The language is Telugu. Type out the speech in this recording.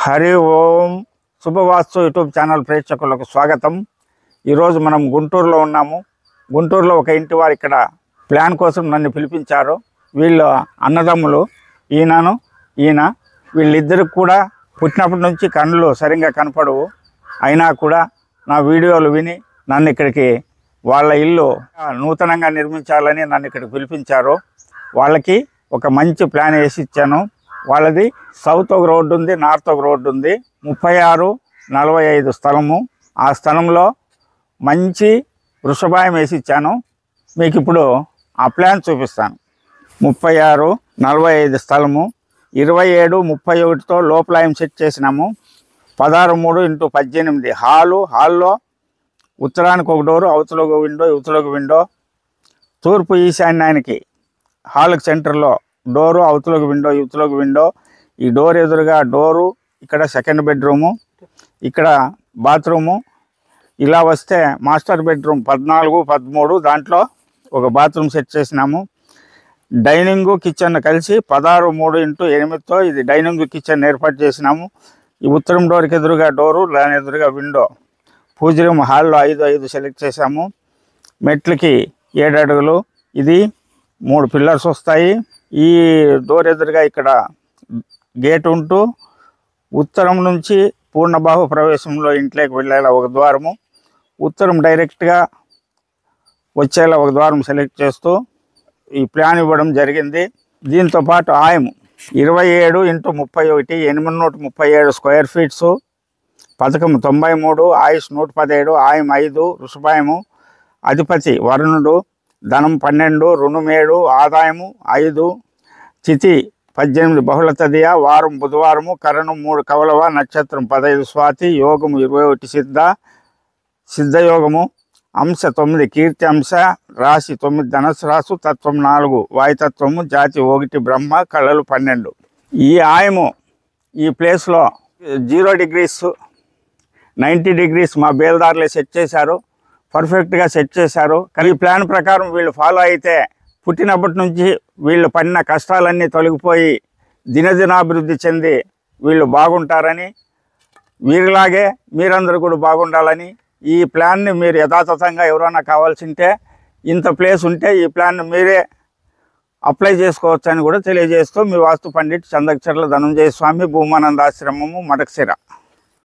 హరి ఓం శుభవాస్తు యూట్యూబ్ ఛానల్ ప్రేక్షకులకు స్వాగతం. ఈరోజు మనం గుంటూరులో ఉన్నాము. గుంటూరులో ఒక ఇంటి వారు ఇక్కడ ప్లాన్ కోసం నన్ను పిలిపించారు. వీళ్ళు అన్నదమ్ములు, ఈయన వీళ్ళిద్దరికి కూడా పుట్టినప్పటి నుంచి కళ్ళు సరిగ్గా కనపడవు. అయినా కూడా నా వీడియోలు విని నన్ను ఇక్కడికి వాళ్ళ ఇల్లు నూతనంగా నిర్మించాలని నన్ను ఇక్కడికి పిలిపించారు. వాళ్ళకి ఒక మంచి ప్లాన్ వేసి ఇచ్చాను. వాళ్ళది సౌత్ ఒక రోడ్డు ఉంది, నార్త్ ఒక రోడ్డు ఉంది. 36-45 స్థలము. ఆ స్థలంలో మంచి వృషభాయం వేసి ఇచ్చాను. మీకు ఇప్పుడు ఆ ప్లాన్ చూపిస్తాను. 36-45 స్థలము, 27-31తో లోపలాయం సెట్ చేసినాము. 16-3x18 హాల్లో ఉత్తరానికి ఒక డోరు, అవతల ఒక విండో, యువతల ఒక విండో. తూర్పు ఈశాన్యానికి హాల్కి సెంటర్లో డోరు, అవతల ఒక విండో, యువతల ఒక విండో. ఈ డోర్ ఎదురుగా డోరు, ఇక్కడ సెకండ్ బెడ్రూము, ఇక్కడ బాత్రూము. ఇలా వస్తే మాస్టర్ బెడ్రూమ్ 14-13, దాంట్లో ఒక బాత్రూమ్ సెట్ చేసినాము. డైనింగు కిచెన్ కలిసి 16-3x8తో ఇది డైనింగ్ కిచెన్ ఏర్పాటు చేసినాము. ఈ ఉత్తరం డోర్కి ఎదురుగా డోరు, దాని ఎదురుగా విండో. పూజ రూమ్ హాల్లో 5-5 సెలెక్ట్ చేసాము. మెట్లకి 7 అడుగులు. ఇది 3 పిల్లర్స్ వస్తాయి. ఈ డోర్ ఎదురుగా ఇక్కడ గేట్ ఉంటూ ఉత్తరం నుంచి పూర్ణబాహు ప్రవేశంలో ఇంట్లోకి వెళ్ళేలా ఒక ద్వారము, ఉత్తరం డైరెక్ట్గా వచ్చేలా ఒక ద్వారం సెలెక్ట్ చేస్తూ ఈ ప్లాన్ ఇవ్వడం జరిగింది. దీంతోపాటు ఆయము 27x31, 837 స్క్వేర్ ఫీట్స్, పథకం 93, ఆయుష్ 117, ఆయం 5, వృషభాయము. అధిపతి వరుణుడు, ధనం 12, రుణం 7, ఆదాయము 5, తిథి 18 బహుళ తదియ, వారం బుధవారము, కరణం 3 కవలవ, నక్షత్రం 15 స్వాతి, యోగము 21 సిద్ధయోగము, అంశ 9 కీర్తి అంశ, రాశి 9 ధనస్సు రాసు, తత్వం 4 వాయుతత్వము, జాతి 1 బ్రహ్మ, కళలు 12. ఈ ఆయము ఈ ప్లేస్లో 0 degrees 90 degrees మా బేల్దారులే సెట్ చేశారు. పర్ఫెక్ట్గా సెట్ చేశారు. కానీ ఈ ప్లాన్ ప్రకారం వీళ్ళు ఫాలో అయితే పుట్టినప్పటి నుంచి వీళ్ళు పడిన కష్టాలన్నీ తొలగిపోయి దినదినాభివృద్ధి చెంది వీళ్ళు బాగుంటారని, వీరిలాగే మీరందరూ కూడా బాగుండాలని, ఈ ప్లాన్ని మీరు యథాతథంగా ఎవరైనా కావాల్సింటే ఇంత ప్లేస్ ఉంటే ఈ ప్లాన్ మీరే అప్లై చేసుకోవచ్చని కూడా తెలియజేస్తూ మీ వాస్తు పండిట్ చందకచర్ల ధనంజయ స్వామి, భూమానందాశ్రమము, మడకశిర.